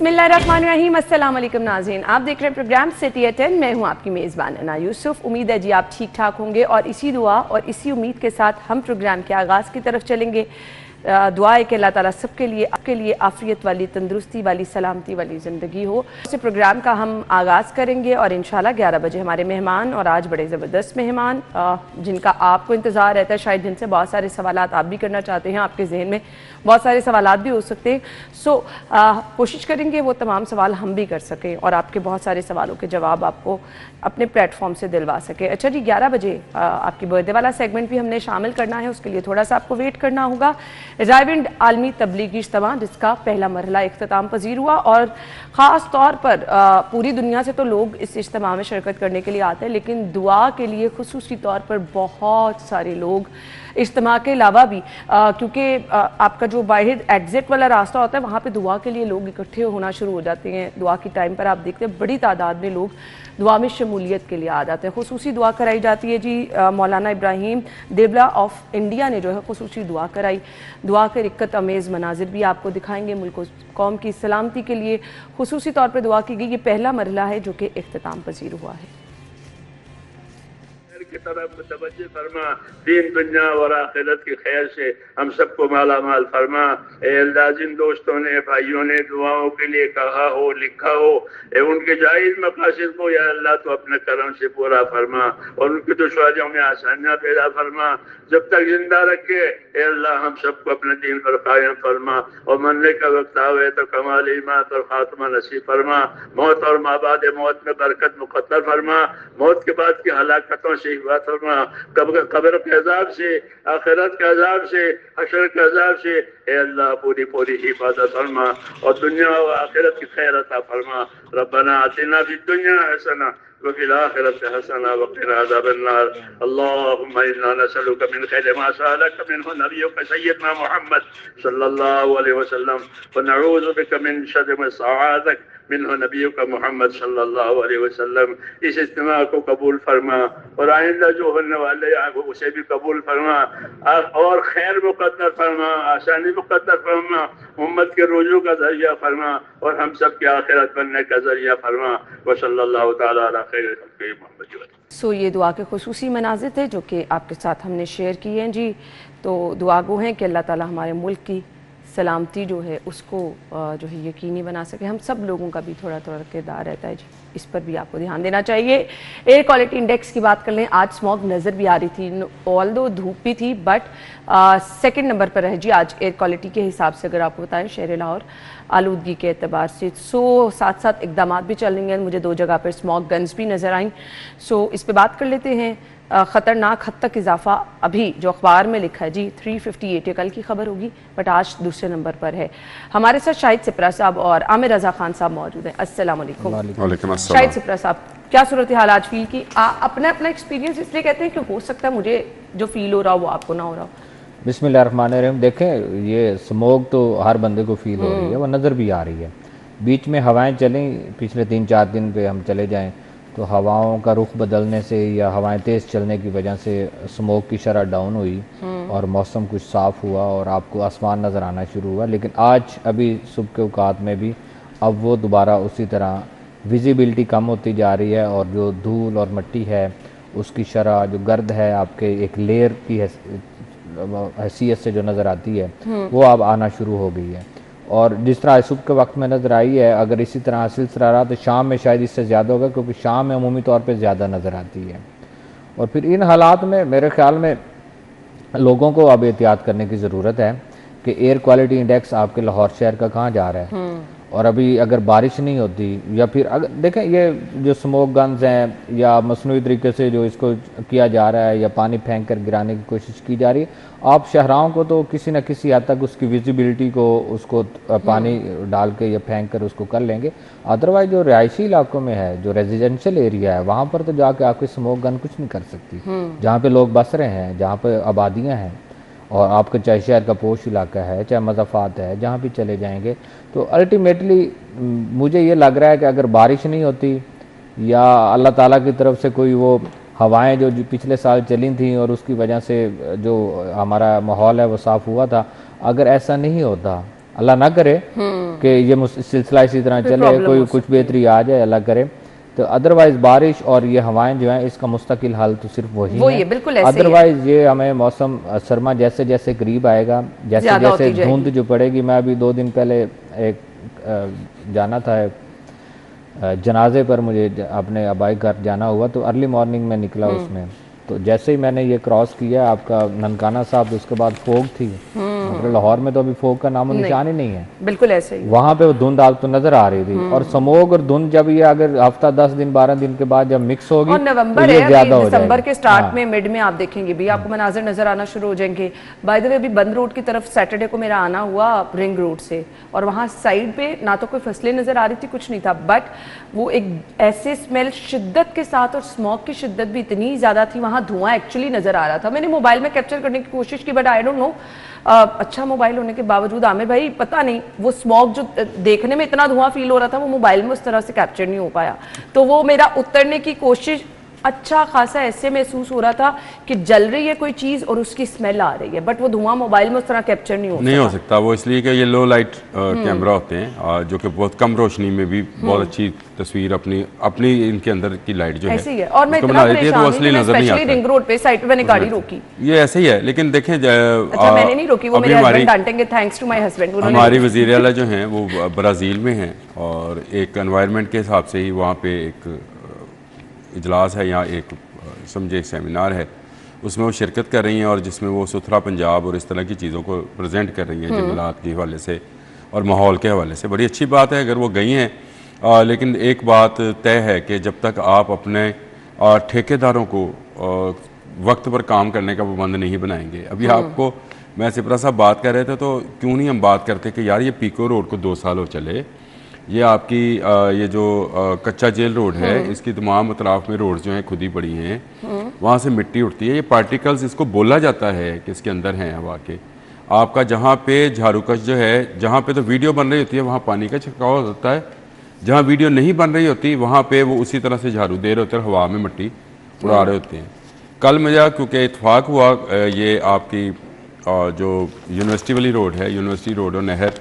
बिस्मिल्लाहिर्रहमानिर्रहीम। अस्सलाम वालेकुम नाज़रीन, आप देख रहे हैं प्रोग्राम सिटी एट 10। मैं हूं आपकी मेज़बान अना यूसुफ। उम्मीद है जी आप ठीक ठाक होंगे और इसी दुआ और इसी उम्मीद के साथ हम प्रोग्राम के आगाज़ की तरफ चलेंगे। दुआ है कि अल्लाह ताला सबके लिए आपके लिए आफ़ियत वाली, तंदुरुस्ती वाली, सलामती वाली ज़िंदगी हो। इस प्रोग्राम का हम आगाज़ करेंगे और इंशाल्लाह 11 बजे हमारे मेहमान और आज बड़े ज़बरदस्त मेहमान जिनका आपको इंतज़ार रहता है, शायद जिनसे बहुत सारे सवालात आप भी करना चाहते हैं, आपके जहन में बहुत सारे सवालात भी हो सकते हैं। कोशिश करेंगे वो तमाम सवाल हम भी कर सकें और आपके बहुत सारे सवालों के जवाब आपको अपने प्लेटफॉर्म से दिलवा सके। अच्छा जी, 11 बजे आपकी बर्थडे वाला सेगमेंट भी हमने शामिल करना है, उसके लिए थोड़ा सा आपको वेट करना होगा। रायविंड आलमी तबलीगी इज्तिमा जिसका पहला मरहला इख्तिताम पजीर हुआ और ख़ास तौर पर पूरी दुनिया से तो लोग इस इज्तिमा में शिरकत करने के लिए आते हैं, लेकिन दुआ के लिए खुसूसी तौर पर बहुत सारे लोग इज्तिमा के अलावा भी क्योंकि आपका जो वाहिद एग्जिट वाला रास्ता होता है वहाँ पे दुआ के लिए लोग इकट्ठे होना शुरू हो जाते हैं। दुआ की टाइम पर आप देखते हैं बड़ी तादाद में लोग दुआ में शमूलियत के लिए आ जाते हैं। खुसूसी दुआ कराई जाती है जी। मौलाना इब्राहिम देवला ऑफ इंडिया ने जो है खुसूसी दुआ कराई। दुआ के रिक्कत अमेज़ मनाजिर भी आपको दिखाएंगे। मुल्क कौम की सलामती के लिए खुसूसी तौर पर दुआ की गई। ये पहला मरहला है जो कि इख्तिताम पजीर हुआ है। की तरफ मुतवज्जह फरमा, दीन दुनिया और आखिरत की खैर से हम सबको माला माल फरमा। अल्लाह, जिन दोस्तों ने भाइयों ने दुआओं के लिए कहा हो, लिखा हो, उनके जायज़ मकासद को या अल्लाह तो अपने करम से पूरा फरमा और उनकी दुश्वारियों में आसानियाँ पैदा फरमा। जब तक जिंदा रखे अल्लाह हम सबको अपने दीन पर कायम फरमा और मरने का वक्त आवे तो कमाल ईमान और खात्मा नसीब फरमा। मौत और माबाद मौत में बरकत मुक़द्दर फरमा। मौत के बाद की हलाकतों से हिफाज़त फरमा। कब्र के अज़ाब से, आखिरत के अज़ाब से, हशर के अज़ाब से अल्लाह पूरी पूरी हिफाज़त फरमा और दुनिया और आखिरत की खैर अता फरमा। रब्बना आतिना फिद दुनिया हसना वफिल आखिरति हसना वक़िना अज़ाबन्नार। अल्लाहुम्मा इन्ना नसअलुका मिन खैरि मा सअलका मिन्हु नबियुका सय्यदना मुहम्मद सल्लल्लाहु अलैहि वसल्लम व नऊज़ु बिका मिन शर्रि मा सअअज़क मिन्हु नबियुका मुहम्मद सल्लल्लाहु अलैहि वसल्लम। इस इज्तिमा को कबूल फरमा और आइंदा जो होने वाले उसे भी कबूल फरमा और खैर मुक़द्दर फरमा, आसानी मुक़द्दर फरमा, उम्मत के रुजू का ज़रिया फरमा और हम सब की आखिरत बनने का ज़रिया फरमा। व सल्लल्लाहु तआला अला खैरि खल्क़िही मोहम्मद। ये दुआ के खुसूसी मनाज़िर थे जो कि आपके साथ हमने शेयर किए हैं जी। तो दुआ गो हैं कि अल्लाह ताला हमारे मुल्क की सलामती जो है उसको जो है यकीनी बना सके। हम सब लोगों का भी थोड़ा थोड़ा किरदार रहता है जी, इस पर भी आपको ध्यान देना चाहिए। एयर क्वालिटी इंडेक्स की बात कर लें, आज स्मॉग नज़र भी आ रही थी, ऑल्दो धूप भी थी, बट सेकंड नंबर पर है जी आज एयर क्वालिटी के हिसाब से। अगर आपको बताएं शहर लाहौर आलूदगी के एतबार से साथ साथ इकदाम भी चल रहे हैं। मुझे 2 जगह पर स्मॉग गन्स भी नज़र आई। इस पर बात कर लेते हैं। ख़तरनाक हद तक इजाफा अभी जो अखबार में लिखा है जी 358, ये कल की खबर होगी बट आज दूसरे नंबर पर है। हमारे साथ शाहिद सिपरा साहब और आमिर रज़ा खान साहब मौजूद हैं। अस्सलाम वालेकुम। शाहिद सिपरा साहब, क्या सूरत हाल आज फील की? अपना अपना एक्सपीरियंस इसलिए कहते हैं कि हो सकता है मुझे जो फील हो रहा हो वो आपको ना हो रहा हो। बिस्मिल्लाहिर्रहमानिर्रहीम। देखें, ये स्मोक तो हर बंदे को फील हो रही है, वो नज़र भी आ रही है। बीच में हवाएं चलें, पिछले 3-4 दिन पे हम चले जाएं तो हवाओं का रुख बदलने से या हवाएं तेज़ चलने की वजह से स्मोक की शरह डाउन हुई और मौसम कुछ साफ़ हुआ और आपको आसमान नज़र आना शुरू हुआ। लेकिन आज अभी सुबह के औकात में भी अब वो दोबारा उसी तरह विजिबिलिटी कम होती जा रही है और जो धूल और मिट्टी है उसकी शरह, जो गर्द है आपके एक लेयर की हैसियत से जो नज़र आती है वो अब आना शुरू हो गई है। और जिस तरह सुबह के वक्त में नज़र आई है, अगर इसी तरह सिलसिला रहा तो शाम में शायद इससे ज़्यादा होगा, क्योंकि शाम में अमूमी तौर पे ज़्यादा नज़र आती है। और फिर इन हालात में मेरे ख्याल में लोगों को अब एहतियात करने की ज़रूरत है कि एयर क्वालिटी इंडेक्स आपके लाहौर शहर का कहाँ जा रहा है। और अभी अगर बारिश नहीं होती या फिर अगर देखें ये जो स्मोक गन्स हैं या मसनूई तरीके से जो इसको किया जा रहा है या पानी फेंक कर गिराने की कोशिश की जा रही है, आप शहराओं को तो किसी न किसी हद तक उसकी विजिबिलिटी को उसको पानी डाल के या फेंक कर उसको कर लेंगे। अदरवाइज जो रिहायशी इलाकों में है, जो रेजिडेंशियल एरिया है, वहाँ पर तो जाके आपकी स्मोक गन कुछ नहीं कर सकती। जहाँ पे लोग बस रहे हैं, जहाँ पे आबादियाँ हैं और आपका चाहे शहर का पोश इलाका है, चाहे मज़ाफ़ात है, जहाँ भी चले जाएंगे तो अल्टीमेटली मुझे ये लग रहा है कि अगर बारिश नहीं होती या अल्लाह ताला की तरफ से कोई वो हवाएं जो पिछले साल चली थी और उसकी वजह से जो हमारा माहौल है वो साफ़ हुआ था, अगर ऐसा नहीं होता अल्लाह ना करे कि ये सिलसिला इसी तरह चले, कोई कुछ बेहतरी आ जाए, अल्लाह करे। तो अदरवाइज बारिश और ये हवाएं जो हैं इसका मुस्तकिल हाल तो सिर्फ वही है। बिल्कुल ऐसे अदरवाइज ये हमें मौसम सरमा जैसे जैसे करीब आएगा, जैसे जैसे धुंध जो पड़ेगी। मैं अभी 2 दिन पहले एक जाना था जनाजे पर, मुझे अपने आबाई घर जाना हुआ, तो अर्ली मॉर्निंग में निकला उसमें। तो जैसे ही मैंने ये क्रॉस किया आपका ननकाना साहब, तो उसके बाद फोग थी। मतलब लाहौर में तो अभी फोग का नामो निशान ही नहीं है। बिल्कुल ऐसे ही वहाँ पे वो धुंध आपको नजर आ रही थी। और स्मोग और धुंध जब ये अगर हफ्ता 10 दिन 12 दिन के बाद जब मिक्स होगी, और नवंबर तो ये ज्यादा हो दिसंबर के स्टार्ट हाँ। में मिड में आप देखेंगे भी आपको मनाजर नजर आना शुरू हो जाएंगे। बाय द वे अभी बंद रोड की तरफ सैटरडे को मेरा आना हुआ रिंग रोड से, और वहाँ साइड पे ना तो कोई फसलें नजर आ रही थी, कुछ नहीं था, बट वो एक ऐसे स्मेल शिद्दत के साथ और स्मोक की शिद्दत भी इतनी ज्यादा थी, वहाँ धुआं एक्चुअली नजर आ रहा था। मैंने मोबाइल में कैप्चर करने की कोशिश की, बट आई डोंट नो अच्छा मोबाइल होने के बावजूद आमिर भाई पता नहीं वो स्मोक जो देखने में इतना धुआं फील हो रहा था वो मोबाइल में उस तरह से कैप्चर नहीं हो पाया। तो वो मेरा उतरने की कोशिश अच्छा खासा ऐसे महसूस हो रहा था कि जल रही है कोई चीज और उसकी स्मेल आ रही है, बट वो धुआं मोबाइल में उस तरह कैप्चर नहीं हो सकता। वो इसलिए कि ये लो लाइट कैमरा होते हैं जो कि बहुत कम रोशनी में भी बहुत अच्छी तस्वीर अपनी इनके अंदर की लाइट जो ऐसे ही है। और मैं इतना परेशान हूं कि मैं स्पेशली रिंग रोड पे साइड पे मैंने गाड़ी रोकी, ये ऐसे ही है। लेकिन देखें अच्छा मैंने नहीं रोकी, वो मेरे हस्बैंड डांटेंगे, थैंक्स टू माय हस्बैंड। हमारी वज़ीर आला जो हैं वो ब्राज़ील में हैं और एक एनवायरनमेंट के हिसाब से ही वहाँ पे एक इजलास है या एक समझे एक सेमिनार है, उसमें वो शिरकत कर रही हैं और जिसमें वो सुथरा पंजाब और इस तरह की चीज़ों को प्रेजेंट कर रही हैं जंगलात के हवाले से और माहौल के हवाले से। बड़ी अच्छी बात है अगर वो गई हैं, लेकिन एक बात तय है कि जब तक आप अपने ठेकेदारों को वक्त पर काम करने का पाबंद नहीं बनाएंगे। अभी आपको मैं सिपरा साहब बात कर रहे थे तो क्यों नहीं हम बात करते कि यार ये पीको रोड को 2 साल हो चले, ये आपकी ये जो कच्चा जेल रोड है इसकी तमाम अतराफ में रोड जो हैं खुद ही पड़ी हैं, वहाँ से मिट्टी उठती है, ये पार्टिकल्स इसको बोला जाता है कि इसके अंदर हैं हवा के। आपका जहाँ पे झाड़ूकश जो है, जहाँ पे तो वीडियो बन रही होती है वहाँ पानी का छिड़काव होता है, जहाँ वीडियो नहीं बन रही होती वहाँ पे वो उसी तरह से झाड़ू दे रहे होते हैं, हवा में मिट्टी उड़ा रहे होते हैं। कल मुझे क्योंकि इत्तेफाक हुआ ये आपकी जो यूनिवर्सिटी वाली रोड है, यूनिवर्सिटी रोड और नहर,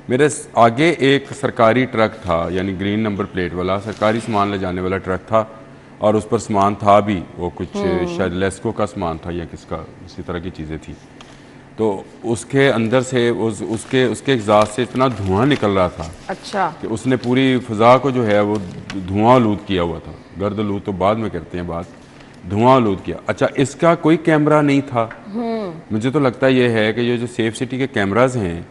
मेरे आगे एक सरकारी ट्रक था, यानी ग्रीन नंबर प्लेट वाला सरकारी सामान ले जाने वाला ट्रक था और उस पर सामान था भी, वो कुछ शायद लेस्को का सामान था या किसका, इसी तरह की चीज़ें थी। तो उसके अंदर से उसके एग्जास्ट से इतना धुआं निकल रहा था अच्छा कि उसने पूरी फ़िज़ा को जो है वो धुआं आलूद किया हुआ था। गर्द आलूद तो बाद में करते हैं बात, धुआं आलूद किया। अच्छा, इसका कोई कैमरा नहीं था। मुझे तो लगता ये है कि ये जो सेफ सिटी के कैमराज हैं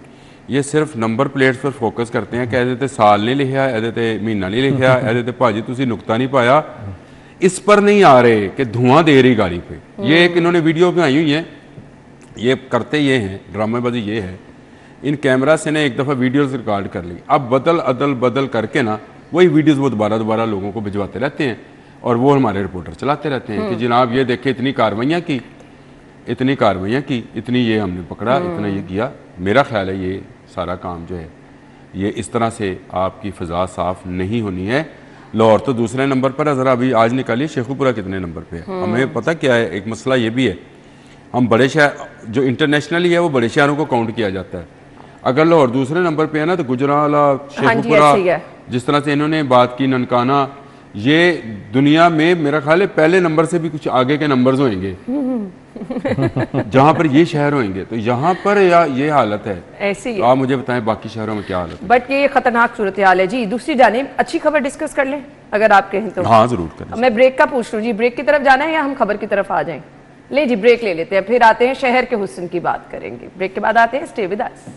ये सिर्फ नंबर प्लेट्स पर फोकस करते हैं कि ਇਹਦੇ साल नहीं लिखा, ਇਹਦੇ महीना नहीं लिखा, ਇਹਦੇ भाजी तुसी नुकता नहीं पाया, इस पर नहीं आ रहे कि धुआं दे रही गाड़ी पे। ये एक इन्होंने वीडियो बनाई हुई है, ये करते ये हैं, ड्रामेबाजी ये है, इन कैमरा से ने एक दफ़ा वीडियोस रिकॉर्ड कर ली, अब बदल करके ना वही वीडियोस वो दोबारा लोगों को भिजवाते रहते हैं और वो हमारे रिपोर्टर चलाते रहते हैं कि जनाब ये देखे इतनी कार्रवाइयाँ की, इतनी ये हमने पकड़ा, इतना ये किया। मेरा ख्याल है ये सारा काम जो है ये इस तरह से आपकी फ़िज़ा साफ़ नहीं होनी है। लाहौर तो दूसरे नंबर पर है, ज़रा अभी आज निकालिए शेखुपुरा कितने नंबर पे है। हमें पता क्या है, एक मसला ये भी है, हम बड़े शहर जो इंटरनेशनली है वो बड़े शहरों को काउंट किया जाता है। अगर लाहौर दूसरे नंबर पे है ना तो गुजरावाला, शेखुपुरा, जिस तरह से इन्होंने बात की, ननकाना, ये दुनिया में मेरा ख्याल है पहले नंबर से भी कुछ आगे के नंबर्स होंगे जहाँ पर ये शहर होंगे। तो यहाँ पर या ये हालत है ऐसी है। आप मुझे बताएं बाकी शहरों में क्या हालत है? बट ये खतरनाक सूरत हाल है जी। दूसरी जानिब अच्छी खबर डिस्कस कर लें अगर आप कहें तो। हाँ जरूर करें। मैं ब्रेक का पूछ लूँ जी, ब्रेक की तरफ जाना है या हम खबर की तरफ आ जाएं? ले जी ब्रेक ले लेते हैं, फिर आते हैं शहर के हुस्न की बात करेंगे। ब्रेक के बाद आते हैं, stay with us.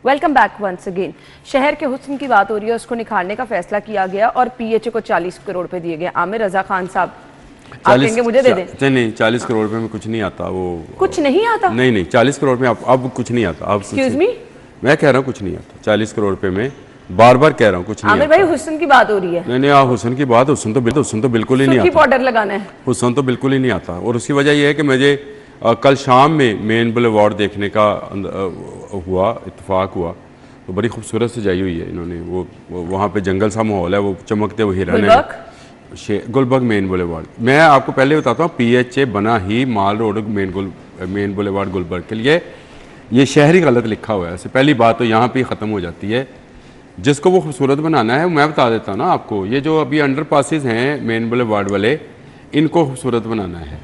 Welcome back once again. शहर के हुस्न की बात हो रही है, उसको निखारने का फैसला किया गया और पीएचए को 40 करोड़ रुपए दिए गए। आमिर रजा खान साहब आप कहेंगे मुझे दे दें? नहीं 40 करोड़ रुपए में कुछ नहीं आता। वो कुछ नहीं आता? नहीं 40 करोड़ में अब कुछ नहीं आता। अब एक्सक्यूज मी, मैं कह रहा हूँ कुछ नहीं आता 40 करोड़ रुपए में, बार कह रहा हूँ कुछ नहीं। आमिर भाई हुस्न की बात हो रही है। नहीं हुस्न की बात, हुस्न तो बिल्कुल ही नहीं आता। पाउडर लगाना है, हुस्न तो बिल्कुल ही नहीं आता। और उसकी वजह यह है कि मुझे कल शाम में मेन बुलेवार्ड देखने का इत्तेफाक हुआ, तो बड़ी खूबसूरत सजाई हुई है इन्होंने। वो वहाँ पे जंगल सा माहौल है, वो चमकते हुए हिरन है, गुलबर्ग मेन बुलेवार्ड। मैं आपको पहले बताता हूँ, PHA बना ही माल रोड मेन बुलेवार्ड गुलबर्ग के लिए। ये शहरी गलत लिखा हुआ है। ऐसे पहली बात तो यहाँ पे ख़त्म हो जाती है। जिसको वो खूबसूरत बनाना है, मैं बता देता हूँ ना आपको, ये जो अभी अंडर पासिस हैं मेन बुलेवार्ड वाले, इनको खूबसूरत बनाना है।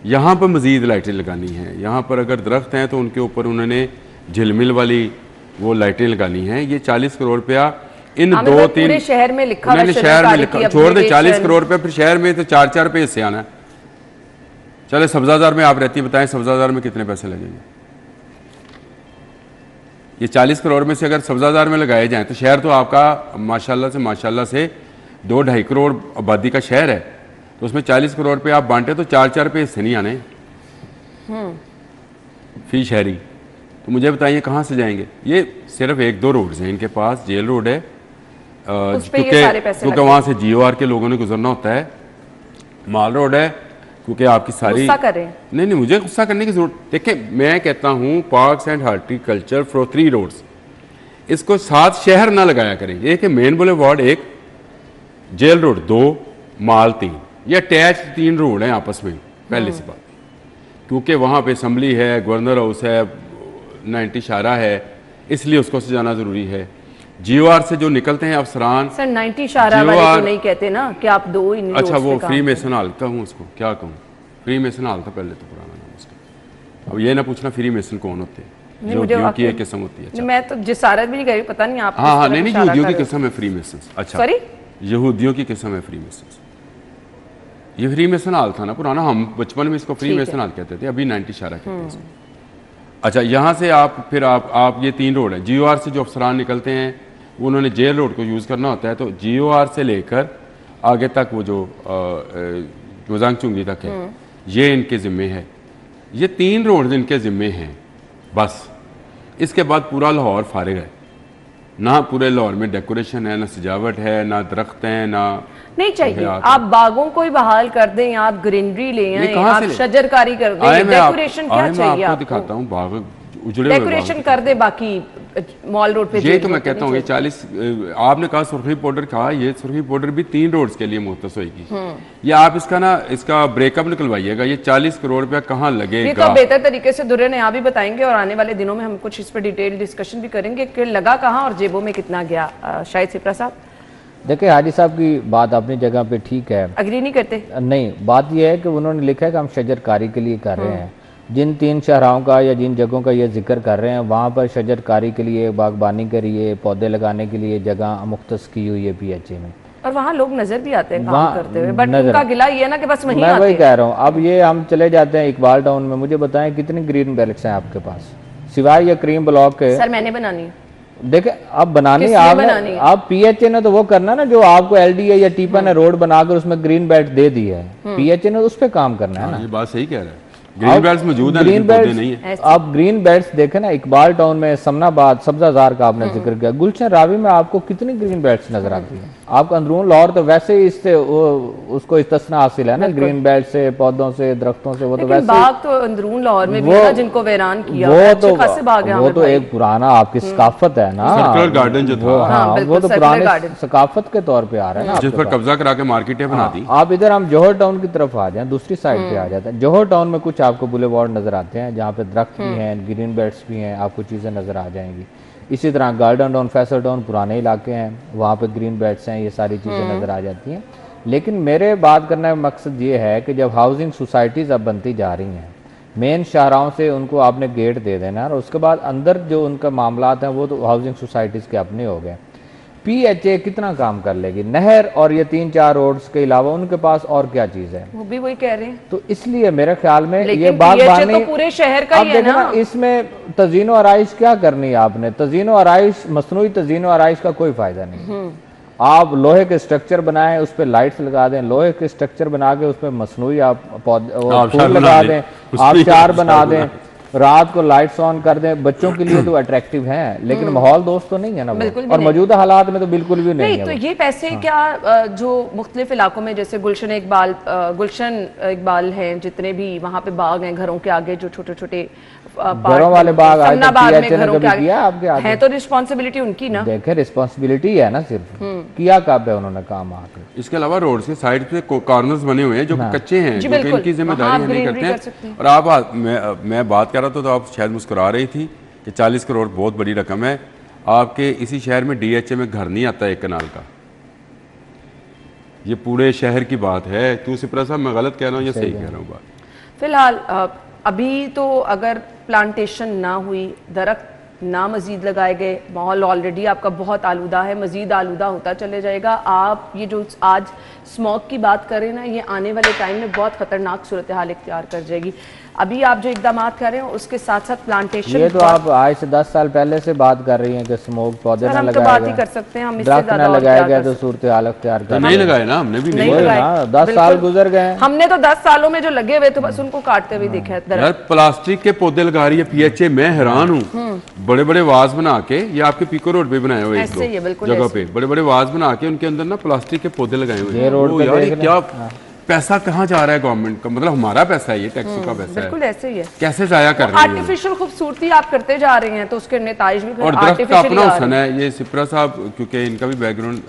यहाँ पर मज़ीद लाइटें लगानी हैं। यहाँ पर अगर दरख्त हैं तो उनके ऊपर उन्होंने झिलमिल वाली वो लाइटें लगानी हैं। ये 40 करोड़ रुपया इन 2-3 शहर में लिखा, मैंने शहर में लिखा, छोड़ दे 40 करोड़ रुपया, फिर शहर में तो 4-4 पे हिस्से आना है। चले सब्जाजार में आप रहती बताएं, सब्जाजार में कितने पैसे लगेंगे? ये 40 करोड़ में से अगर सब्जाजार में लगाए जाएं तो शहर तो आपका माशाल्लाह से 2-2.5 करोड़ आबादी का शहर है, तो उसमें 40 करोड़ पे आप बांटे तो 4-4 पे हिस्से नहीं आने फी शहरी। तो मुझे बताइए कहाँ से जाएंगे? ये सिर्फ 1-2 रोड्स हैं इनके पास। जेल रोड है क्योंकि वहाँ से GOR के लोगों ने गुजरना होता है। माल रोड है क्योंकि आपकी सारी नहीं, मुझे गुस्सा करने की जरूरत। देखिए मैं कहता हूँ parks and horticulture for 3 roads, इसको 7 शहर ना लगाया करें। एक है मेन बुलेवार्ड, एक जेल रोड, 2 माल 3, ये अटैच 3 रोड हैं आपस में। पहले से बात, क्योंकि वहाँ पे असम्बली है, गवर्नर हाउस है, 90 शारा है, इसलिए उसको सजाना जरूरी है। GOR से जो निकलते हैं अफसरान, सर 90 शारा वाले तो नहीं कहते ना कि आप 2 इन अच्छा वो फ्री मेसन हाल कहूँ उसको, क्या कहूँ? फ्री मेसन हाल था पहले तो पुराना नाम उसका। अब ये ना पूछना फ्री मेसन कौन होते हैं, जो यहूदियों की एक किस्म होती है। मैं तो जिसारत भी नहीं करी, पता नहीं आप। हाँ नहीं, यहूदियों की किस्म है फ्री मेसन। अच्छा सॉरी, यहूदियों की किस्म है फ्री मेसन। ये फ्री मेसन हाल था ना पुराना, हम बचपन में इसको फ्री मेसन हाल कहते थे, अभी 90 शारा कहते हैं इसको। अच्छा यहाँ से आप फिर आप ये 3 रोड है। GOR से जो अफसरान निकलते हैं उन्होंने जेल रोड को यूज़ करना होता है, तो GOR से लेकर आगे तक वो जो वजांग चुंगी तक है, ये इनके ज़िम्मे है। ये 3 रोड इनके ज़िम्मे हैं बस। इसके बाद पूरा लाहौर फारिग है ना, पूरे लाहौर में डेकोरेशन है ना, सजावट है ना, दरख्त हैं ना। नहीं चाहिए, आप बागों को ही बहाल कर दें, आप ग्रीनरी ले आएं, आप शजरकारी कर दें, डेकोरेशन क्या चाहिए? आपको दिखाता हूँ बाग उजड़े डेकोरेशन कर दे। बाकी मॉल रोड पे ये तो मैं कहता हूँ ये 40 आपने कहा सुर्खी पाउडर कहा, ये सुर्खी पाउडर भी 3 रोड्स के लिए मुख्तस होगी। ये आप इसका ब्रेकअप निकलवाइएगा। ये 40 करोड़ रुपया कहाँ लगेगा? ये तो बेहतर तरीके से दुर्रे ने आप भी बताएंगे और आने वाले दिनों में हम कुछ इस पर डिटेल डिस्कशन भी करेंगे कि लगा कहाँ और जेबों में कितना गया। शायद सिप्रा साहब देखिए, हाजी साहब की बात अपनी जगह पे ठीक है, अग्री नहीं करते। नहीं, बात यह है कि उन्होंने लिखा है कि हम शजरकारी के लिए कर रहे हैं। जिन 3 शहराओं का या जिन जगहों का ये जिक्र कर रहे हैं वहाँ पर शजरकारी के लिए, बागबानी के लिए, पौधे लगाने के लिए जगह मुख्तस की हुई है PHA में, और वहाँ लोग नजर भी आते हैं काम करते हुए, बट उनका गिला ये है ना कि बस वहीं मैं वही कह रहा हूँ। अब ये हम चले जाते हैं इकबाल टाउन में, मुझे बताएं कितनी ग्रीन बेल्ट्स हैं आपके पास सिवाय ये क्रीम ब्लॉक के? सर मैंने बनानी, देखे अब बनानी आप PHA ने तो वो करना ना जो आपको LDA या टीपा ने रोड बनाकर उसमें ग्रीन बेल्ट दे दी है, PHA ने उस पर काम करना है ना। ये बात सही कह रहा है, ग्रीन बेल्ट्स मौजूद हैं लेकिन पौधे नहीं है। आप ग्रीन बेल्ट्स देखें ना, इकबाल टाउन में, समनाबाद, सब्जाजार का आपने जिक्र किया, गुलशन रावी में आपको कितनी ग्रीन बेल्ट्स नजर आती है? आपका अंदरून लाहौर तो वैसे ही इससे उसको इस्तिस्ना हासिल है ना, ग्रीन बेल्ट से, पौधों से, दरख्तों से। वो तो वैसे बाग तो अंदरून लाहौर में भी है जिनको वीरान किया, वो तो एक पुराना आपकी सकाफत है ना, सर्कुलर गार्डन जो था, वो तो पुराने सकाफत के तौर पे आ रहा है ना, जिस पर कब्जा करा के मार्केटें बना दी। आप इधर हम जौहर टाउन की तरफ आ जाए, दूसरी साइड पे आ जाते हैं। जौहर टाउन में कुछ आपको बुलेवार्ड नजर आते हैं जहाँ पे दरख्त भी हैं, ग्रीन बेल्ट्स भी हैं, आपको चीज़ें नजर आ जाएंगी। इसी तरह गार्डन टाउन, फैसल टाउन पुराने इलाके हैं, वहाँ पे ग्रीन बेल्ट्स हैं, ये सारी चीज़ें नज़र आ जाती हैं। लेकिन मेरे बात करने का मकसद ये है कि जब हाउसिंग सोसाइटीज़ अब बनती जा रही हैं, मेन शाहराओं से उनको आपने गेट दे देना और उसके बाद अंदर जो उनका मामलात हैं वो तो हाउसिंग सोसाइटीज़ के अपने हो गए। PHA कितना काम कर लेगी? नहर और ये 3-4 रोड्स के अलावा उनके पास और क्या चीज है? वो भी वही कह रहे हैं। तो इसलिए मेरे ख्याल में ये बागबानी तो पूरे शहर का ही है ना। इसमें तज़ीनो आराइश क्या करनी है आपने? तज़ीनो आराइश, मसनूई तज़ीनो आराइश का कोई फायदा नहीं। आप लोहे के स्ट्रक्चर बनाएं, उस पर लाइट्स लगा दें, लोहे के स्ट्रक्चर बना के उस पर मसनूई आप फूल लगा दें, आप चार बना दें, रात को लाइट्स ऑन कर दें, बच्चों के लिए तो अट्रैक्टिव है, लेकिन माहौल दोस्त तो नहीं है ना वो, और मौजूदा हालात में तो बिल्कुल भी नहीं है। तो ये पैसे क्या जो मुख्तलिफ इलाकों में जैसे गुलशन इकबाल हैं, जितने भी वहाँ पे बाग हैं घरों के आगे, जो छोटे छोटे घरों वाले बाग में घरों के आगे आपके है, तो रिस्पॉन्सिबिलिटी उनकी ना, देखे रिस्पॉन्सिबिलिटी है ना, सिर्फ किया कब है उन्होंने काम आके। इसके अलावा रोड के साइड पे कॉर्नर्स बने हुए हैं जो कच्चे हैं, जो कि इनकी जिम्मेदारी नहीं करते हैं। और आप मैं बात कर रहा था तो आप शायद मुस्कुरा रही थी कि 40 करोड़ बहुत बड़ी रकम है। आपके इसी शहर में DHA में घर नहीं आता एक कनाल का, ये पूरे शहर की बात है। तो सिपरा साहब मैं गलत कह रहा हूँ या सही कह रहा हूँ बात? फिलहाल अभी तो अगर प्लांटेशन ना हुई, दरख्त ना मजीद लगाए गए, माहौल ऑलरेडी आपका बहुत आलूदा है, मजीद आलूदा होता चले जाएगा। आप ये जो आज स्मॉग की बात करें ना, ये आने वाले टाइम में बहुत खतरनाक सूरत हाल इख्तियार कर जाएगी। अभी आप जो इकदाम कर रहे हैं उसके साथ साथ प्लांटेशन, ये तो आप आज से 10 साल पहले से बात कर रही हैं कि स्मोक पौधे ना लगाए, बात ही कर सकते हैं हम, इससे दरख्त ना लगाया गया तो सूरत हाल इख्तियार कर, नहीं लगाए ना, हमने भी नहीं लगाया। 10 साल गुजर गए, हमने तो 10 सालों में जो लगे हुए थे बस उनको काटते हुए देखा है। यार प्लास्टिक के पौधे लगा रही है PHA, मैं हैरान हूँ। बड़े बड़े वाज बना के, ये आपके पीको रोड पे बनाए हुए जगह पे बड़े बड़े वाज बना के उनके अंदर ना प्लास्टिक के पौधे लगाए हुए हैं। क्या पैसा कहाँ जा रहा है गवर्नमेंट का? मतलब हमारा पैसा है, ये टैक्सी का पैसा है, बिल्कुल ऐसे ही है। कैसे जाया कर रहे हैं? आर्टिफिशियल खूबसूरती आप करते जा रहे हैं तो उसके नेताज भी और दरख्त का अपना हुसन है। ये सिपरा साहब क्योंकि इनका भी बैकग्राउंड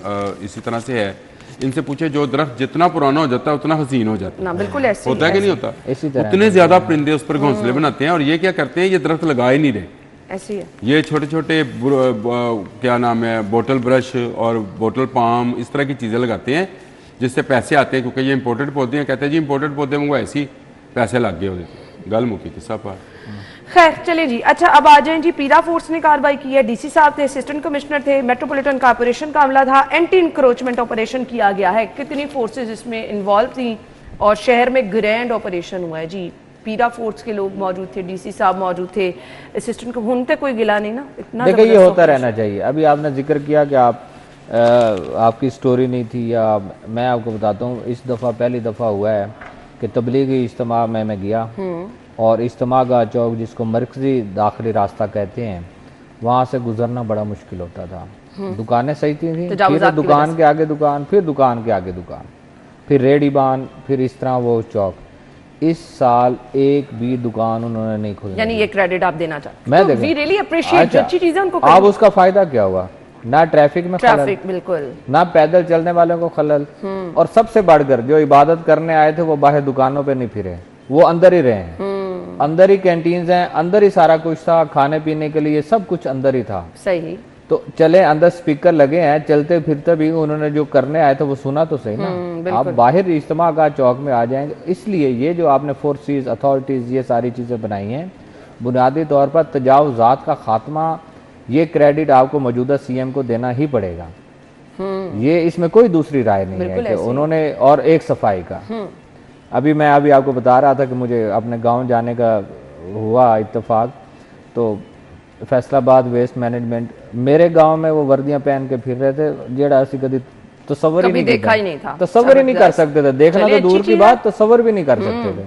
इसी तरह से है, इनसे पूछे जो दरख्त जितना पुराना हो जाता है उतना हसीन हो जाता है ना, बिल्कुल ऐसे होता है कि नहीं होता? उतने ज्यादा परिंदे उस पर घोंसले बनाते हैं। और ये क्या करते हैं, ये दरख्त लगा ही नहीं रहे, ऐसे ही है। ये छोटे छोटे क्या नाम है, बोतल ब्रश और बोतल पाम, इस तरह की चीजें लगाते हैं जिससे पैसे आते हैं, क्योंकि ये इंपोर्टेड पौधे हैं। कहते हैं जी इंपोर्टेड पौधे में वो ऐसी पैसे लग गए होते, गल मुकी किस्सा पर। खैर चलिए जी, अच्छा अब आ जाएं जी। पीरा फोर्स ने कार्रवाई की है, DC साहब थे, असिस्टेंट कमिश्नर थे, मेट्रोपॉलिटन कॉर्पोरेशन का अमला था, एंटी इंक्रोचमेंट ऑपरेशन किया गया है। कितनी फोर्सेज इसमें इन्वॉल्व थी और शहर में ग्रैंड ऑपरेशन हुआ है जी। पीरा फोर्स के लोग मौजूद थे, DC साहब मौजूद थे, असिस्टेंट को उनसे कोई गिला नहीं ना, इतना देखिए ये होता रहना चाहिए। अभी आपने जिक्र किया कि आपकी स्टोरी नहीं थी, या मैं आपको बताता हूँ, इस दफ़ा पहली दफ़ा हुआ है कि तबलीगी इज्तिमा में मैं गया और इज्तिमा का चौक जिसको मरकज़ी दाखिली रास्ता कहते हैं, वहाँ से गुजरना बड़ा मुश्किल होता था। दुकानें सही थी, फिर दुकान के आगे दुकान, फिर दुकान के आगे दुकान, फिर रेडीबान, फिर इस तरह वो चौक। इस साल एक भी दुकान उन्होंने नहीं खोली। यानी ये क्रेडिट आप देना चाहते हैं? तो वी रियली अप्रिशिएट, अच्छी चीजें उनको। अब उसका फायदा क्या हुआ? ना ट्रैफिक में खलल, बिल्कुल ना पैदल चलने वालों को खलल, और सबसे बढ़कर जो इबादत करने आए थे वो बाहर दुकानों पे नहीं फिरे, वो अंदर ही रहे। अंदर ही कैंटीन्स हैं, अंदर ही सारा कुछ था, खाने पीने के लिए सब कुछ अंदर ही था। सही। तो चले, अंदर स्पीकर लगे हैं, चलते फिरते भी उन्होंने जो करने आए थे वो सुना तो सही ना। आप बाहर इज्तिमा का चौक में आ जाएंगे। इसलिए ये जो आपने फोर्सेस, अथॉरिटीज, ये सारी चीजें बनाई हैं, बुनियादी तौर पर तजावुज़ात का खात्मा, ये क्रेडिट आपको मौजूदा CM को देना ही पड़ेगा। ये इसमें कोई दूसरी राय नहीं है कि उन्होंने। और एक सफाई का, अभी मैं आपको बता रहा था कि मुझे अपने गांव जाने का हुआ इत्तेफाक, तो फैसलाबाद वेस्ट मैनेजमेंट, मेरे गांव में वो वर्दियां पहन के फिर रहे थे, जेड़ा असि कभी तसव्वुर ही नहीं था, तसव्वुर ही नहीं कर सकते थे। देखना तो दूर की बात, तसव्वुर भी नहीं कर सकते थे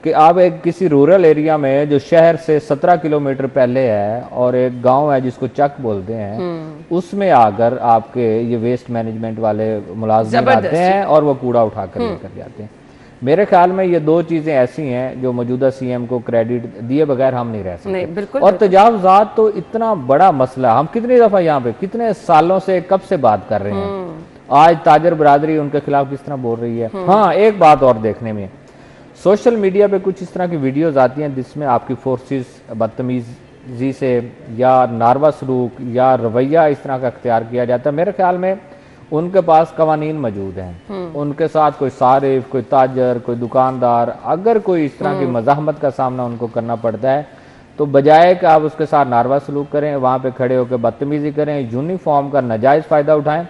कि आप एक किसी रूरल एरिया में जो शहर से 17 किलोमीटर पहले है, और एक गांव है जिसको चक बोलते हैं, उसमें आकर आपके ये वेस्ट मैनेजमेंट वाले मुलाजिम आते हैं और वो कूड़ा उठा कर लेकर जाते हैं। मेरे ख्याल में ये दो चीजें ऐसी हैं जो मौजूदा CM को क्रेडिट दिए बगैर हम नहीं रह सकते। और तजावुज़ात तो इतना बड़ा मसला, हम कितनी दफा यहाँ पे कितने सालों से कब से बात कर रहे हैं। आज ताजर बरादरी उनके खिलाफ किस तरह बोल रही है। हाँ, एक बात और देखने में, सोशल मीडिया पे कुछ इस तरह की वीडियोस आती हैं जिसमें आपकी फोर्सेस बदतमीजी से या नारवा सलूक या रवैया इस तरह का अख्तियार किया जाता है। मेरे ख्याल में उनके पास कवानीन मौजूद हैं, उनके साथ कोई सारिफ, कोई ताजर, कोई दुकानदार, अगर कोई इस तरह की मज़ाहमत का सामना उनको करना पड़ता है तो बजाय कि आप उसके साथ नारवा सलूक करें, वहाँ पे खड़े होकर बदतमीजी करें, यूनिफॉर्म का नाजायज़ फ़ायदा उठाएं,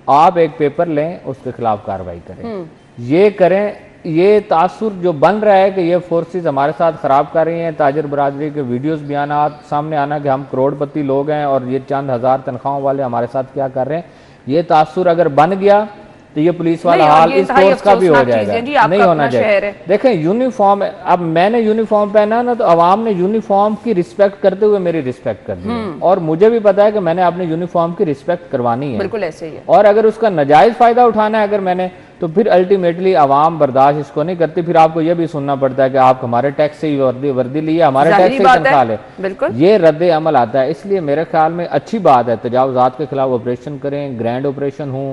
आप एक पेपर लें, उसके खिलाफ कार्रवाई करें। ये करें। ये तासुर जो बन रहा है कि ये फोर्सेस हमारे साथ ख़राब कर रही हैं, ताजर बरादरी के वीडियोस बयानात सामने आना कि हम करोड़पति लोग हैं और ये चंद हज़ार तनख्वाहों वाले हमारे साथ क्या कर रहे हैं, ये तासुर अगर बन गया तो ये पुलिस वाला नहीं, और हाल ये इस इंतहाई फोर्स का भी हो अफसोसनाक चीज़ जाएगा, है जी, आपका नहीं होना अपना शहर चाहिए। है। देखें यूनिफॉर्म, अब मैंने यूनिफॉर्म पहना ना तो अवाम ने यूनिफॉर्म की रिस्पेक्ट करते हुए मेरी रिस्पेक्ट कर दी है, और मुझे भी पता है कि मैंने अपने यूनिफॉर्म की रिस्पेक्ट करवानी है, बिल्कुल ऐसे ही है। और अगर उसका नाजायज फायदा उठाना है अगर मैंने, तो फिर अल्टीमेटली आवाम बर्दाश्त इसको नहीं करती, फिर आपको यह भी सुनना पड़ता है कि आप हमारे टैक्स से ही वर्दी लिए, हमारे जाहिर टैक्स से बात है, तनख्वाह ले, बिल्कुल। ये रद्द अमल आता है। इसलिए मेरे ख्याल में अच्छी बात है, तजावुज़ात के खिलाफ ऑपरेशन करें, ग्रैंड ऑपरेशन हो,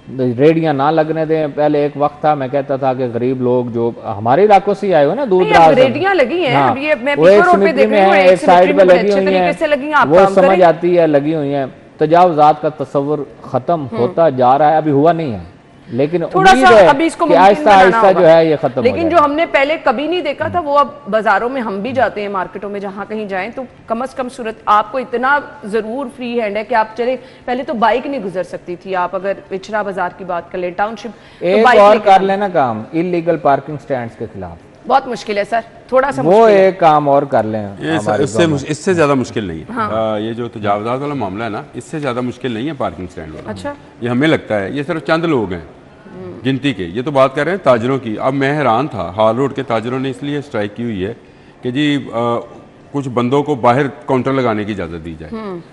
रेडियां ना लगने दें। पहले एक वक्त था मैं कहता था कि गरीब लोग जो हमारे इलाकों से आए हो ना, दूर नहीं, दराज अब से, रेडियां लगी हैं, हाँ, अब ये मैं वो पीको एक रोड पे सिमेट्री देख में रही हूँ, है, एक एक साइड सिमेट्री पे में बड़े लगी अच्छे हुई तरीके से लगी हैं, आप वो काम समझ करें। आती है, लगी हुई है। तजावुज़ात का तस्वुर खत्म होता जा रहा है, अभी हुआ नहीं है, लेकिन थोड़ा उम्मीद सा है अभी इसको कि मुमकिन आहिस्ता बनाना आहिस्ता होगा। जो है ये खत्म हो लेकिन जो जाएगा। हमने पहले कभी नहीं देखा था वो अब बाजारों में हम भी जाते हैं, मार्केटों में जहां कहीं जाएं तो कम से कम सूरत आपको इतना जरूर फ्री हैंड है कि आप चले, पहले तो बाइक नहीं गुजर सकती थी, आप अगर पिछड़ा बाजार की बात कर लें, टाउनशिप, तो एक बाइक और लेके कर लेना काम इलीगल पार्किंग स्टैंड्स के खिलाफ, बहुत मुश्किल है सर, थोड़ा सा वो मुश्किल है। एक काम और कर लें। ये हमारी इससे ज़्यादा मुश्किल नहीं है। ये जो तजावुज़ात वाला मामला है ना, इससे ज़्यादा मुश्किल नहीं है पार्किंग स्टैंड वाला। अच्छा, ये हमें लगता है ये सिर्फ चंद लोग हैं गिनती के, ये तो बात कर रहे हैं ताजरों की। अब मैं हैरान था, हाल रोड के ताजरों ने इसलिए स्ट्राइक की हुई है कि जी कुछ बंदों को बाहर काउंटर लगाने की इजाज़त दी जाए।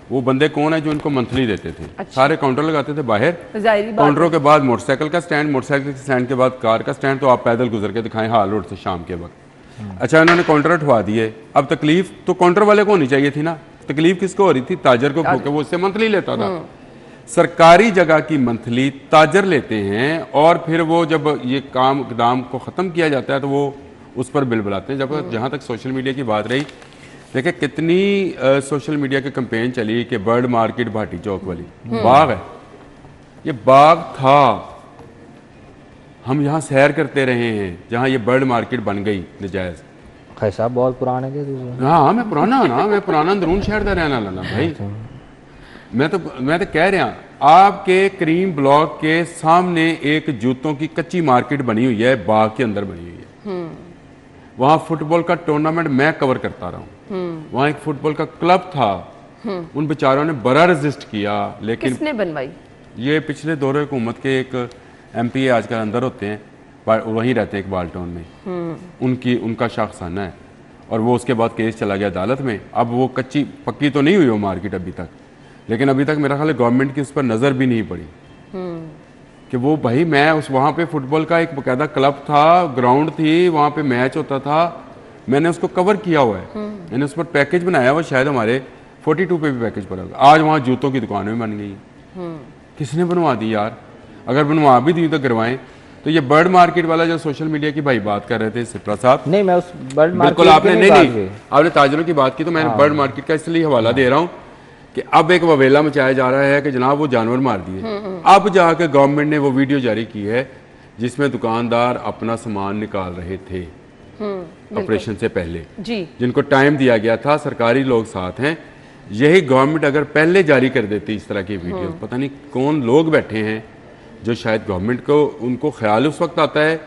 वो बंदे कौन है जो इनको मंथली देते थे? अच्छा। सारे काउंटर लगाते थे बाहर, जाहिर बात काउंटरों के बाद मोटरसाइकिल का स्टैंड, मोटरसाइकिल के स्टैंड के बाद कार का स्टैंड, तो आप पैदल गुजर के दिखाएं हाल रोड से शाम के वक्त। अच्छा, इन्होंने काउंटर उठवा दिए। अब तकलीफ तो काउंटर वाले को होनी चाहिए थी ना, तकलीफ किसको हो रही थी? ताजर को, क्योंकि वो उससे मंथली लेता था। सरकारी जगह की मंथली ताजर लेते हैं, और फिर वो जब ये काम इकदाम को ख़त्म किया जाता है तो वो उस पर बिल बुलाते हैं। जब जहाँ तक सोशल मीडिया की बात रही, देखिए कितनी सोशल मीडिया की कैंपेन चली कि बर्ड मार्केट भाटी चौक वाली बाग है, ये बाग था, हम यहाँ सैर करते रहे हैं जहाँ ये बर्ड मार्केट बन गई नजायज़। भाई साहब बहुत पुराने के दूसरे। हाँ, मैं पुराना ना, मैं पुराना अंदरून शहर का रहना लाना भाई। मैं तो कह रहा, आपके करीम ब्लॉक के सामने एक जूतों की कच्ची मार्केट बनी हुई है, बाग के अंदर बनी हुई है। वहाँ फुटबॉल का टूर्नामेंट मैं कवर करता रहा हूँ। वहाँ एक फुटबॉल का क्लब था, उन बेचारों ने बड़ा रेजिस्ट किया, लेकिन किसने बनवाई? ये पिछले दौरे हुकूमत के एक MP आजकल अंदर होते हैं, वहीं रहते हैं इकबाल टाउन में, उनका शाखसाना है, और वो उसके बाद केस चला गया अदालत में। अब वो कच्ची पक्की तो नहीं हुई वो मार्केट अभी तक, लेकिन अभी तक मेरा ख्याल है गवर्नमेंट की उस पर नज़र भी नहीं पड़ी कि वो भाई, मैं उस वहाँ पे फुटबॉल का एक बाकायदा क्लब था, ग्राउंड थी, वहाँ पे मैच होता था, मैंने उसको कवर किया हुआ है, मैंने उस पर पैकेज बनाया हुआ, शायद हमारे 42 पे भी पैकेज पड़ा। आज वहाँ जूतों की दुकानें बन गई। किसने बनवा दी यार? अगर बनवा भी दी तो करवाएं। तो ये बर्ड मार्केट वाला जो सोशल मीडिया की भाई बात कर रहे थे सिप्रा साहब, नहीं मैं उस बर्ड मार्केट बिल्कुल आपने नहीं, आपने ताजरों की बात की, तो मैं बर्ड मार्केट का इसलिए हवाला दे रहा हूँ कि अब एक ववेला मचाया जा रहा है कि जनाब वो जानवर मार दिए। अब जाके गवर्नमेंट ने वो वीडियो जारी की है जिसमें दुकानदार अपना सामान निकाल रहे थे ऑपरेशन से पहले जी, जिनको टाइम दिया गया था, सरकारी लोग साथ हैं। यही गवर्नमेंट अगर पहले जारी कर देती इस तरह की वीडियो, पता नहीं कौन लोग बैठे हैं जो शायद गवर्नमेंट को, उनको ख्याल उस वक्त आता है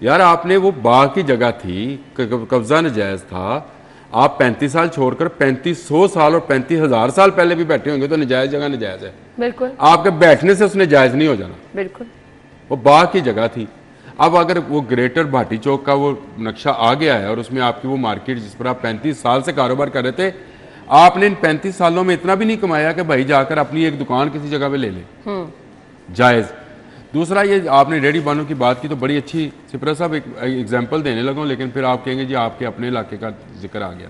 यार आपने वो बाग की जगह थी, कब्जा नजायज था, आप 35 साल छोड़कर 3500 साल और 35,000 साल पहले भी बैठे होंगे तो नजायज जगह नजायज है। बिल्कुल, आपके बैठने से उसने जायज नहीं हो जाना, बिल्कुल। वो बाग की जगह थी। अब अगर वो ग्रेटर भाटी चौक का वो नक्शा आ गया है और उसमें आपकी वो मार्केट जिस पर आप 35 साल से कारोबार कर रहे थे, आपने इन 35 सालों में इतना भी नहीं कमाया कि भाई जाकर अपनी एक दुकान किसी जगह पे ले लें, जायज़। दूसरा, ये आपने रेडी बानों की बात की तो बड़ी अच्छी, सिपरा साहब एक एग्जांपल देने लगा, लेकिन फिर आप कहेंगे जी आपके अपने इलाके का जिक्र आ गया।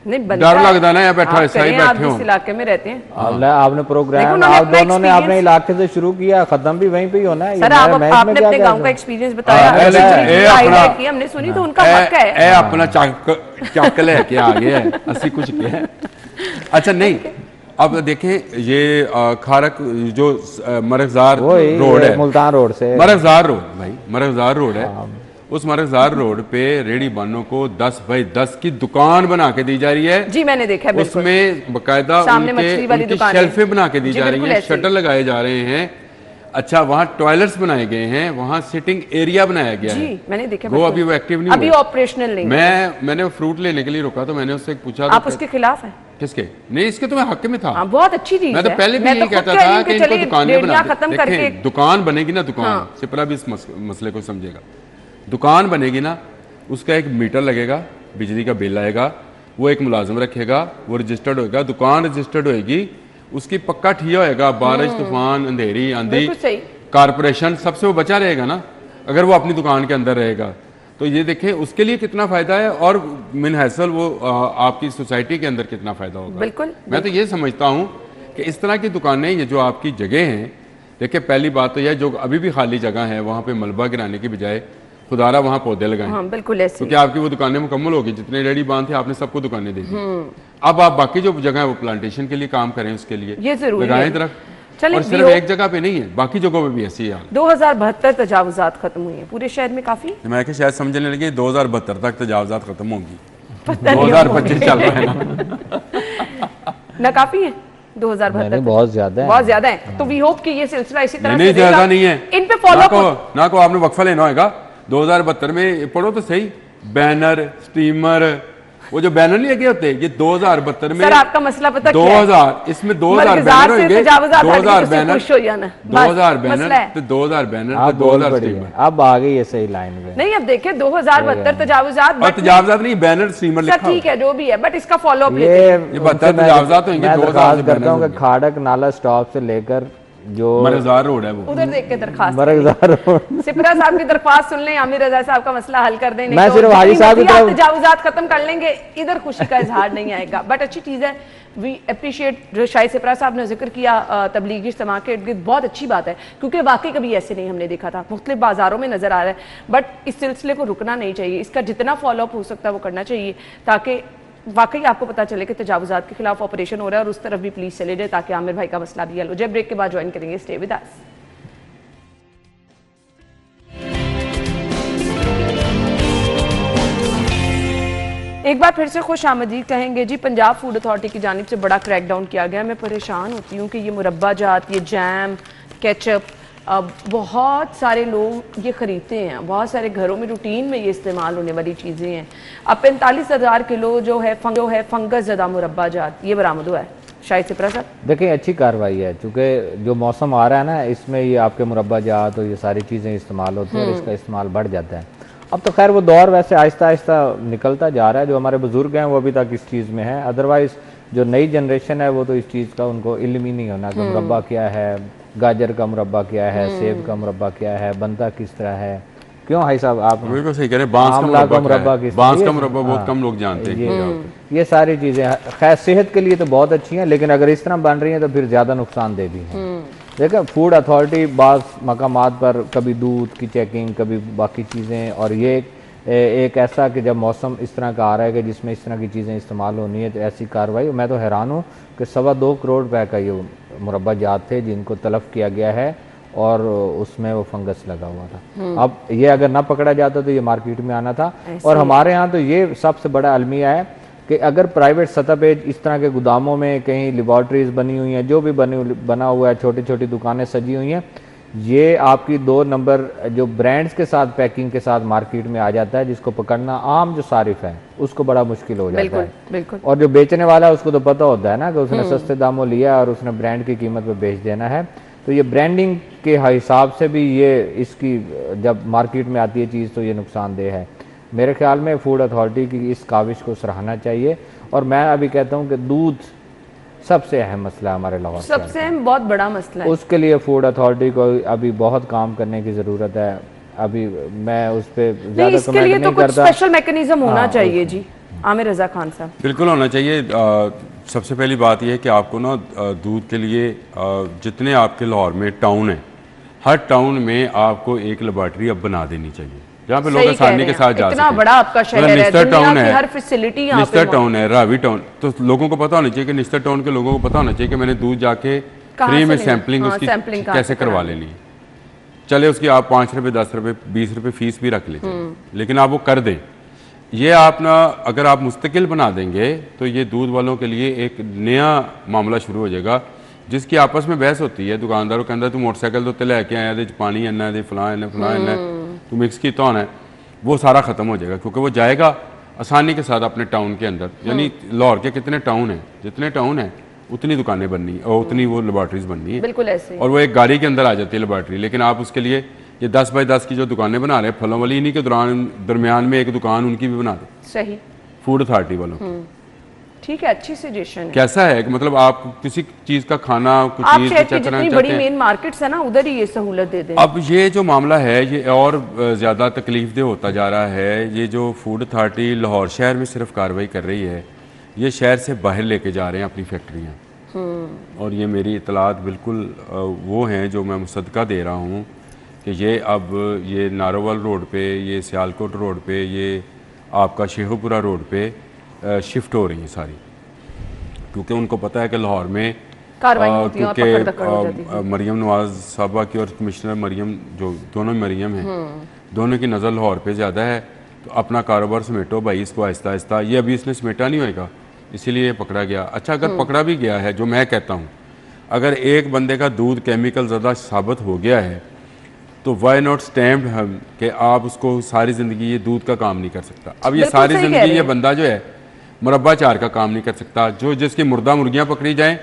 नहीं, डर लगता ना, यहाँ बैठा ऐसा ही आप बैठे हो। जिस इलाके में रहते हैं, आपने प्रोग्राम उन्होंने आप अपना दोनों ने अपने experience- इलाके से शुरू किया, खत्म भी वहीं पे ही होना है। सर आप आपने अपने गांव का एक्सपीरियंस बताया, हमने सुनी तो उनका हक है। ए अपना चक लेके आ गया है, असि कुछ किया। अच्छा नहीं, अब देखें ये खारक जो मरगजार रोड है, मुल्तान रोड से मरगजार रोड, भाई मरगजार रोड है, उस मरगजार रोड पे रेडी बानों को 10 बाई 10 की दुकान बना के दी जा रही है। जी मैंने देखा है, बिल्कुल। उसमें बकायदा सामने मछली वाली उनकी दुकान है। शेल्फें बना के दी जी, जा रही बिल्कुल हैं, ऐसे ही। शटर लगाए जा रहे हैं। अच्छा, वहाँ टॉयलेट्स बनाए गए हैं, वहाँ सिटिंग एरिया बनाया गया जी है। मैंने देखा, वो अभी वो एक्टिव नहीं अभी हुआ। ऑपरेशनल नहीं। मैंने फ्रूट लेने के लिए रुका तो मैंने उससे पूछा, आप उसके खिलाफ हैं? किसके नहीं, इसके तो मैं हक में था। बहुत अच्छी चीज मैं तो पहले भी यही कहता था कि इनको दुकानें बना खत्म करके दुकान बनेगी ना, दुकान सिपरा भी इस मसले को समझेगा। दुकान बनेगी ना, उसका एक मीटर लगेगा, बिजली का बिल आएगा, वो एक मुलाजिम रखेगा, वो रजिस्टर्ड होएगा, दुकान रजिस्टर्ड होएगी, उसकी पक्का ठिया होएगा, बारिश तूफान अंधेरी आंधी कारपोरेशन सबसे वो बचा रहेगा ना, अगर वो अपनी दुकान के अंदर रहेगा। तो ये देखें उसके लिए कितना फायदा है, और मिनहसल वो आपकी सोसाइटी के अंदर कितना फायदा होगा। बिल्कुल, मैं तो ये समझता हूँ कि इस तरह की दुकानें, ये जो आपकी जगह हैं, देखिए पहली बात तो यह जो अभी भी खाली जगह है वहाँ पे मलबा गिराने की बजाय खुदारा वहाँ पौधे लगाएं। हाँ, बिल्कुल ऐसे, क्योंकि आपकी वो दुकानें मुकम्मल होगी, जितने रेडी बांध थे आपने सबको दुकानें दे दी। अब आप बाकी जो जगह है वो प्लांटेशन के लिए काम करें, उसके लिए ये जरूरी लगाएं दरख्त। और सिर्फ एक जगह पे नहीं है, बाकी जगहों पे भी ऐसी है। 2072 तजावुजात खत्म हुई हैं पूरे शहर में, काफी मैं क्या शायद समझने लगी 2072 तक तजावुजात खत्म होंगी, 2025 चल रहा है ना काफी है 2072 बहुत ज्यादा है। तो वी होप कि ये सिलसिला इसी तरह नहीं ज्यादा नहीं है, इन पे फॉलो ना को आपने वक्फा लेना होगा। 2072 में पढ़ो तो सही, बैनर स्टीमर, वो जो बैनर नहीं लगे होते, ये 2072 में। सर आपका मसला पता 2000 इसमें 2000 बैनर होंगे, 2000 बैनर, 2000 बैनर, तो 2000 बैनर, 2000 स्टीमर। अब आ गई है सही लाइन में। नहीं अब देखिए 2072 तजावुजात, तजावुजात नहीं, बैनर स्टीमर लिखा, ठीक है जो भी है, बट इसका फॉलो अप ये 72 तजावुजात होंगे। 2000 करता हूँ कि खाड़क नाला स्टॉप से लेकर जो मरगजार रोड है वो उधर देख के दरखास्त मरगजार रोड, सिपरा साहब की दरख्वास्त सुन लें, आमिर रजा साहब का मसला हल कर दें। मैं सिर्फ हाजी साहब की तरफ तजावुजात खत्म कर लेंगे, इधर खुशी का इजहार नहीं आएगा। बट अच्छी चीज है, वी अप्रिशिएट जो शायद सिपरा साहब ने जिक्र किया तबलीगी इज्तिमा के इर्द गिर्द, बहुत अच्छी बात है, क्योंकि वाकई कभी ऐसे नहीं हमने देखा था, मुख्तलिफ बाजारों में नजर आ रहा है। बट इस सिलसिले को रुकना नहीं चाहिए, इसका जितना फॉलोअप हो सकता है वो करना चाहिए, ताकि वाकई आपको पता चले कि तजावुजात के खिलाफ ऑपरेशन हो रहा है, और उस तरफ भी प्लीज चले जाए ताकि आमिर भाई का मसला भी हल हो जाए। ब्रेक के बाद ज्वाइन करेंगे, स्टे विद अस। एक बार फिर से खुश आमदीद कहेंगे जी। पंजाब फूड अथॉरिटी की जानिब से बड़ा क्रैकडाउन किया गया। मैं परेशान होती हूँ कि ये मुरब्बा जात, ये जैम, केचप, बहुत सारे लोग ये ख़रीदते हैं, बहुत सारे घरों में रूटीन में ये इस्तेमाल होने वाली चीज़ें हैं। अब 45,000 किलो जो है फंगस ज़दा मुरब्बा जात ये बरामद हुआ है। शायद सिपरा साहब देखिए अच्छी कार्रवाई है, चूँकि जो मौसम आ रहा है ना, इसमें ये आपके मुरब्बा जात और ये सारी चीज़ें इस्तेमाल होती हैं और इसका इस्तेमाल बढ़ जाता है। अब तो खैर वो दौर वैसे आहिस्ता आहिस्ता निकलता जा रहा है, जो हमारे बुजुर्ग हैं वो अभी तक इस चीज़ में है, अदरवाइज़ जो नई जनरेशन है वो तो इस चीज़ का उनको इल्म ही नहीं होना कि मुरब्बा क्या है, गाजर का मुरब्बा क्या है, सेब का मुरब्बा क्या है, बनता किस तरह है। क्यों भाई साहब आप बिल्कुल सही कह रहे हैं, बांस का मुरब्बा बहुत कम लोग जानते हैं। ये सारी चीज़ें खैर सेहत के लिए तो बहुत अच्छी हैं, लेकिन अगर इस तरह बन रही हैं तो फिर ज़्यादा नुकसानदेह भी हैं। देखो फूड अथॉरिटी बाज़ मकामात पर कभी दूध की चेकिंग, कभी बाकी चीज़ें, और ये एक ऐसा कि जब मौसम इस तरह का आ रहा है कि जिसमें इस तरह की चीज़ें इस्तेमाल होनी है तो ऐसी कार्रवाई। मैं तो हैरान हूँ कि 2.25 करोड़ रुपए का ये मुरब्बा जात थे जिनको तलब किया गया है और उसमें वो फंगस लगा हुआ था। अब ये अगर ना पकड़ा जाता तो ये मार्केट में आना था। और हमारे यहाँ तो ये सबसे बड़ा अलमिया है कि अगर प्राइवेट सतह पे इस तरह के गोदामों में कहीं लेबॉर्ट्रीज बनी हुई हैं, जो भी बना हुआ है, छोटी छोटी दुकानें सजी हुई हैं, ये आपकी 2 नंबर जो ब्रांड्स के साथ पैकिंग के साथ मार्केट में आ जाता है, जिसको पकड़ना आम जो सारिफ है उसको बड़ा मुश्किल हो जाता है। बिल्कुल। और जो बेचने वाला है उसको तो पता होता है ना कि उसने सस्ते दामों लिया और उसने ब्रांड की कीमत पे बेच देना है। तो ये ब्रांडिंग के हिसाब से भी ये इसकी जब मार्केट में आती है चीज़ तो ये नुकसानदेह है। मेरे ख्याल में फूड अथॉरिटी की इस काविश को सराहना चाहिए। और मैं अभी कहता हूँ कि दूध सबसे अहम मसला है हमारे लाहौर, सबसे अहम बहुत बड़ा मसला है। उसके लिए फूड अथॉरिटी को अभी बहुत काम करने की ज़रूरत है। अभी मैं उस पर ज़्यादा इसके लिए तो कुछ स्पेशल मैकेनिज्म होना चाहिए जी। आमिर रजा खान साहब बिल्कुल होना चाहिए। सबसे पहली बात यह है कि आपको ना दूध के लिए जितने आपके लाहौर में टाउन है, हर टाउन में आपको एक लेबॉर्ट्री अब बना देनी चाहिए जहाँ पे लोग आसानी के साथ जा सकें। इतना बड़ा आपका शहर है, निस्तर टाउन है, हर फैसिलिटी यहाँ पे निस्तर टाउन है, रावी टाउन, तो लोगों को पता होना चाहिए कि निस्तर टाउन के लोगों को पता होना चाहिए कि मैंने दूध जाके फ्री में सैंपलिंग उसकी कैसे करवा लेनी है। चले उसकी आप 5 रुपये, 10 रुपये, 20 रुपये फीस भी रख लेते हैं, लेकिन आप वो कर दें। ये आप ना अगर आप मुस्तकिल बना देंगे तो ये दूध वालों के लिए एक नया मामला शुरू हो जाएगा, जिसकी आपस में बहस होती है दुकानदारों के अंदर। तू मोटरसाइकिल तो लेके आया, पानी आना है, फलां आना, तू मिक्स किया होना है, वो सारा ख़त्म हो जाएगा। क्योंकि वो जाएगा आसानी के साथ अपने टाउन के अंदर, यानी लाहौर के कितने टाउन हैं, जितने टाउन हैं उतनी दुकानें बननी है और उतनी वो लेबॉर्ट्रीज बननी है, बिल्कुल ऐसे ही। और वो एक गाड़ी के अंदर आ जाती है लेबॉर्ट्री। लेकिन आप उसके लिए ये 10 बाई 10 की जो दुकानें बना रहे हैं फलों वाली, इन्हीं के दरमियान में एक दुकान उनकी भी बना दे, सही, फूड अथॉरिटी वालों की। ठीक है, अच्छी सजेशन है। कैसा है कि मतलब आप किसी चीज़ का खाना कुछ आप चीज़ शहर की चेक करना जितनी चाहते बड़ी हैं, मेन मार्केट्स है ना, उधर ही ये सहूलत दे दें। अब ये जो मामला है ये और ज़्यादा तकलीफदेह होता जा रहा है। ये जो फूड अथॉरिटी लाहौर शहर में सिर्फ कार्रवाई कर रही है, ये शहर से बाहर लेके जा रहे हैं अपनी फैक्ट्रियाँ। और ये मेरी इतलात बिल्कुल वो हैं जो मैं मुसद्दका दे रहा हूँ कि ये अब ये नारोवाल रोड पे, ये सियालकोट रोड पे, ये आपका शेखुपुरा रोड पे शिफ्ट हो रही हैं सारी, क्योंकि उनको पता है कि लाहौर में कार्रवाई होती है और पकड़-दकड़ हो जाती है। मरियम नवाज साहबा की और कमिश्नर मरियम, जो दोनों मरियम हैं, दोनों की नज़र लाहौर पे ज़्यादा है। तो अपना कारोबार समेटो भाई, इसको आहिस्ता आहिस्ता, ये अभी इसने समेटा नहीं होएगा, इसीलिए ये पकड़ा गया। अच्छा, अगर पकड़ा भी गया है, जो मैं कहता हूँ, अगर एक बंदे का दूध केमिकल ज़्यादा साबित हो गया है तो वाई नॉट स्टैम्प्ड हम कि आप उसको सारी ज़िंदगी ये दूध का काम नहीं कर सकता। अब ये सारी ज़िंदगी ये बंदा जो है मुरब्बा चार का काम नहीं कर सकता। जो जिसकी मुर्दा मुर्गियाँ पकड़ी जाएं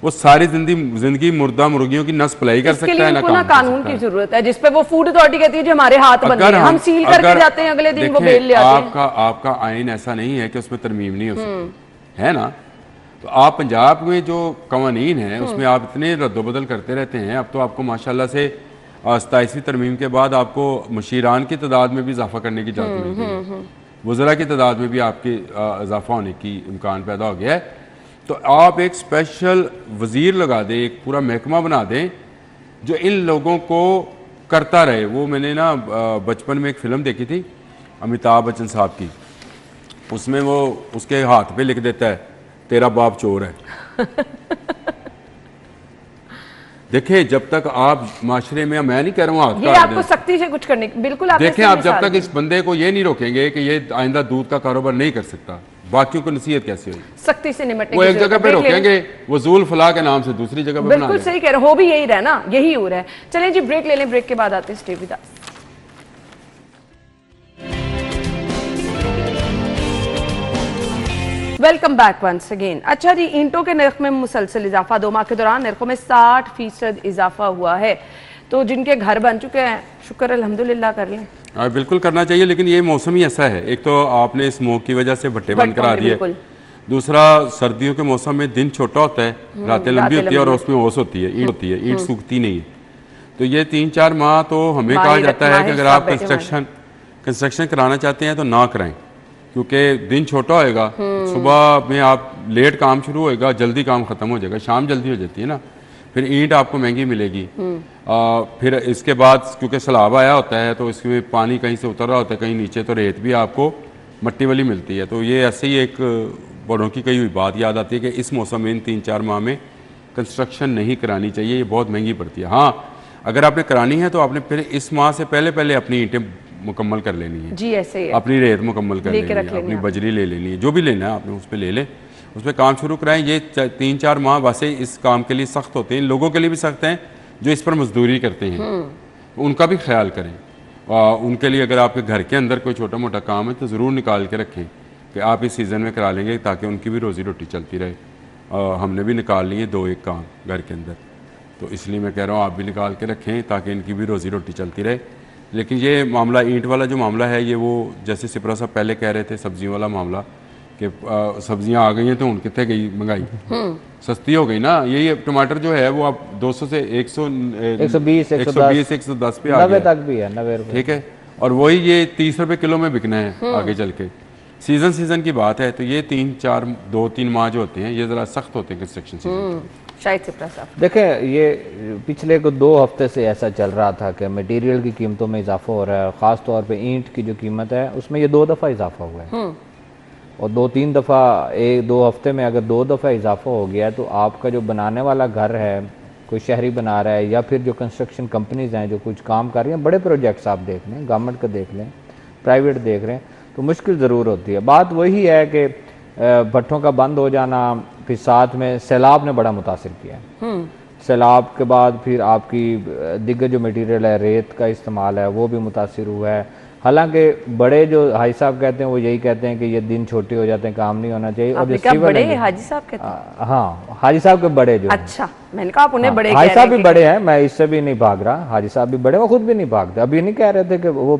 वो सारी जिंदगी मुर्दा मुर्गियों की नस पलाई कर सकता है ना, ना कानून की जरूरत है, जिसपे वो फूड अथॉरिटी कहती है जो हमारे हाथ बंद है, हम सील करके जाते हैं, अगले दिन वो बेल ले आते हैं। आपका आइन ऐसा नहीं है कि उसमें तरमीम नहीं हो सकती है ना। तो आप पंजाब में जो कवानीन है उसमें आप इतने रद्दोबदल करते रहते हैं। अब तो आपको माशाल्लाह से 27वीं तरमीम के बाद आपको मशीरान की तादाद में भी इजाफा करने की इजाज़त मिल गई है, वज़रा की तादाद में भी आपके इजाफा होने की इम्कान पैदा हो गया है। तो आप एक स्पेशल वज़ीर लगा दें, एक पूरा महकमा बना दें जो इन लोगों को करता रहे। वो मैंने ना बचपन में एक फ़िल्म देखी थी अमिताभ बच्चन साहब की, उसमें वो उसके हाथ पे लिख देता है तेरा बाप चोर है। देखिए, जब तक आप माशरे में, मैं नहीं कह रहा हूँ ये आपको सख्ती से कुछ करने, बिल्कुल देखें, आप जब तक इस बंदे को ये नहीं रोकेंगे कि ये आइंदा दूध का कारोबार नहीं कर सकता, बाकियों को नसीहत कैसे होगी? सख्ती से निपटने वो एक जगह पे रोकेंगे, वो ज़ूल फला के नाम से दूसरी जगह पे बिल्कुल सही कह रहे हो भी यही रहा ना, यही हो रहा है। चलें जी, ब्रेक ले लें, ब्रेक के बाद आते हैं। Stay with us. Welcome back once again. अच्छा जी, ईंटों के नर्ख में मुसलसल इजाफा, 2 माह के दौरान नर्खों में 60% इजाफा हुआ है। तो जिनके घर बन चुके हैं, शुक्र अल्हम्दुलिल्लाह कर लें। बिल्कुल करना चाहिए, लेकिन ये मौसम ही ऐसा है। एक तो आपने स्मोक की वजह से भट्टे बंद करा दिए, दूसरा सर्दियों के मौसम में दिन छोटा होता है, रातें लंबी होती है और उसमें ओस होती है, ईंट सूखती नहीं है। तो ये 3-4 माह तो हमें कहा जाता है कि अगर आप कंस्ट्रक्शन कराना चाहते हैं तो ना कराएं, क्योंकि दिन छोटा होएगा, सुबह में आप लेट काम शुरू होएगा, जल्दी काम खत्म हो जाएगा, शाम जल्दी हो जाती है ना, फिर ईंट आपको महंगी मिलेगी। फिर इसके बाद क्योंकि सैलाब आया होता है तो इसमें पानी कहीं से उतर रहा होता है, कहीं नीचे, तो रेत भी आपको मट्टी वाली मिलती है। तो ये ऐसे ही एक बड़ों की कही हुई बात याद आती है कि इस मौसम में इन 3-4 माह में कंस्ट्रक्शन नहीं करानी चाहिए, ये बहुत महंगी पड़ती है। हाँ, अगर आपने करानी है तो आपने फिर इस माह से पहले अपनी ईंटें मुकम्मल कर लेनी है जी, ऐसे ही अपनी रेत मुकम्मल कर लेनी है, अपनी बजरी ले लेनी है, जो भी लेना है आपने उस पर ले लें, उस पर काम शुरू कराएं। ये 3-4 माह वैसे इस काम के लिए सख्त होते हैं, इन लोगों के लिए भी सख्त हैं जो इस पर मजदूरी करते हैं, उनका भी ख्याल करें। उनके लिए अगर आपके घर के अंदर कोई छोटा मोटा काम है तो ज़रूर निकाल के रखें कि आप इस सीज़न में करा लेंगे, ताकि उनकी भी रोज़ी रोटी चलती रहे। हमने भी निकाल लिए 2-1 काम घर के अंदर, तो इसलिए मैं कह रहा हूँ आप भी निकाल के रखें ताकि इनकी भी रोज़ी रोटी चलती रहे। लेकिन ये मामला ईंट वाला जो मामला है, ये वो जैसे सिपरा साहब पहले कह रहे थे सब्जियों वाला मामला कि सब्जियां आ गई हैं तो उन कितने गई महंगाई, सस्ती हो गई ना। ये टमाटर जो है वो आप 200 से 120 110 पे आ गया, 90 तक भी है, 90 रुपये, ठीक है। और वही ये 30 रुपये किलो में बिकना है आगे चल के। सीजन की बात है, तो ये 2-3 माह जो होते हैं ये ज़रा सख्त होते हैं कंस्ट्रक्शन सीजन। शायद सिपरा साहब देखें, ये पिछले 2 हफ्ते से ऐसा चल रहा था कि मटेरियल की कीमतों में इजाफा हो रहा है, ख़ास तौर पे ईंट की जो कीमत है उसमें ये 2 दफ़ा इजाफा हुआ है, और 2-3 दफ़ा 1-2 हफ्ते में अगर 2 दफ़ा इजाफा हो गया तो आपका जो बनाने वाला घर है, कोई शहरी बना रहा है या फिर जो कंस्ट्रक्शन कंपनीज़ हैं जो कुछ काम कर रही हैं, बड़े प्रोजेक्ट्स आप देख लें, गवर्नमेंट का देख लें, प्राइवेट देख रहे हैं, तो मुश्किल ज़रूर होती है। बात वही है कि भट्टों का बंद हो जाना, फिर साथ में सैलाब ने बड़ा मुतासिर किया है। सैलाब के बाद फिर आपकी दिग्गज जो मटेरियल है, रेत का इस्तेमाल है, वो भी मुतासिर हुआ है। हालांकि बड़े जो हाजी साहब कहते हैं वो यही कहते हैं कि ये दिन छोटे हो जाते हैं, काम नहीं होना चाहिए। और आपने कहा बड़े हाजी साहब कहते हैं? हाँ, हाजी साहब के बड़े जो अच्छा, मैंने कहा आप उन्हें बड़े हाजी साहब भी बड़े हैं, मैं इससे भी नहीं भाग रहा, हाजी साहब भी बड़े, वो खुद भी नहीं भागते। अभी नहीं कह रहे थे कि वो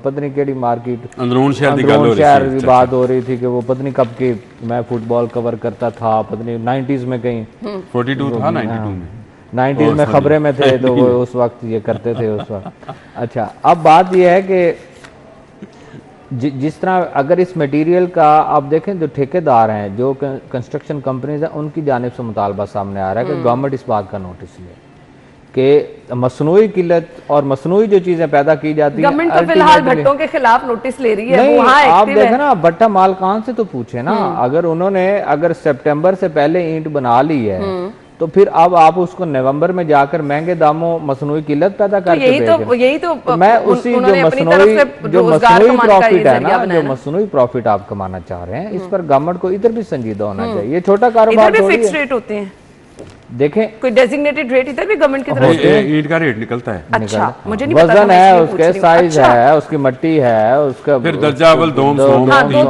पत्नी केड़ी मार्केट अंदरून शहर की बात हो रही थी कि वो पत्नी कब की, मैं फुटबॉल कवर करता था पत्नी 90s में कहीं 42 था 92 में 90s में खबरें में थे तो वो उस वक्त ये करते थे उस वक्त। अच्छा, अब बात ये है कि जिस तरह अगर इस मटेरियल का आप देखें, जो ठेकेदार हैं, जो कंस्ट्रक्शन कंपनीज हैं, उनकी जानिब से मुतालबा सामने आ रहा है कि गवर्नमेंट इस बात का नोटिस ले कि मसनूई किल्लत और मसनूई जो चीजें पैदा की जाती है, गवर्नमेंट तो फिलहाल भट्टों के खिलाफ नोटिस ले रही है। नहीं, वहाँ आप देखें ना, भट्टा माल कहाँ से तो पूछे ना, अगर सितंबर से पहले ईंट बना ली है तो फिर अब आप उसको नवंबर में जाकर महंगे दामों मसनूई किल्लत पैदा करके यही तो मैं उसी जो मसनूई प्रॉफिट है ना, जो मसनूई प्रॉफिट आप कमाना चाह रहे हैं, इस पर गवर्नमेंट को इधर भी संजीदा होना चाहिए। ये छोटा कारोबार थोड़ी फिक्स रेट होते हैं, देखें कोई डेजिग्नेटेड रेट इधर भी गवर्नमेंट की तरफ से ईंट का रेट निकलता है। अच्छा, मुझे नहीं पता, वजन है उसके, साइज है उसकी, मट्टी है उसका, फिर दर्जा अव्वल दो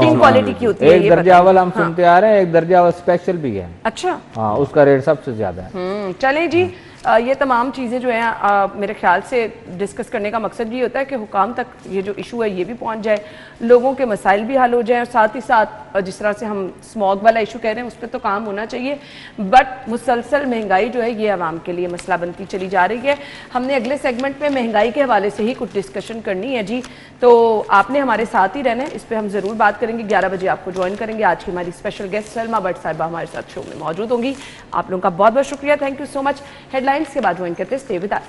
तीन क्वालिटी की होती है। एक दर्जा अव्वल हम सुनते आ रहे हैं, एक दर्जा अव्वल स्पेशल भी है। अच्छा, हाँ, उसका रेट सबसे ज्यादा है। चलें जी, ये तमाम चीज़ें जो हैं मेरे ख्याल से डिस्कस करने का मकसद ये होता है कि हुकाम तक ये जो इशू है ये भी पहुंच जाए, लोगों के मसाइल भी हल हो जाए, और साथ ही साथ जिस तरह से हम स्मॉग वाला इशू कह रहे हैं उस पर तो काम होना चाहिए, बट मुसलसल महंगाई जो है ये आवाम के लिए मसला बनती चली जा रही है। हमने अगले सेगमेंट में महंगाई के हवाले से ही कुछ डिस्कशन करनी है जी, तो आपने हमारे साथ ही रहना है, इस पर हम ज़रूर बात करेंगे। 11 बजे आपको ज्वाइन करेंगे। आज की हमारी स्पेशल गेस्ट सलमा भट्ट साहिबा हमारे साथ शो में मौजूद होंगी। आप लोगों का बहुत बहुत शुक्रिया, thank you so much. Headlines के बाद ज्वाइन करते, स्टे विद अस।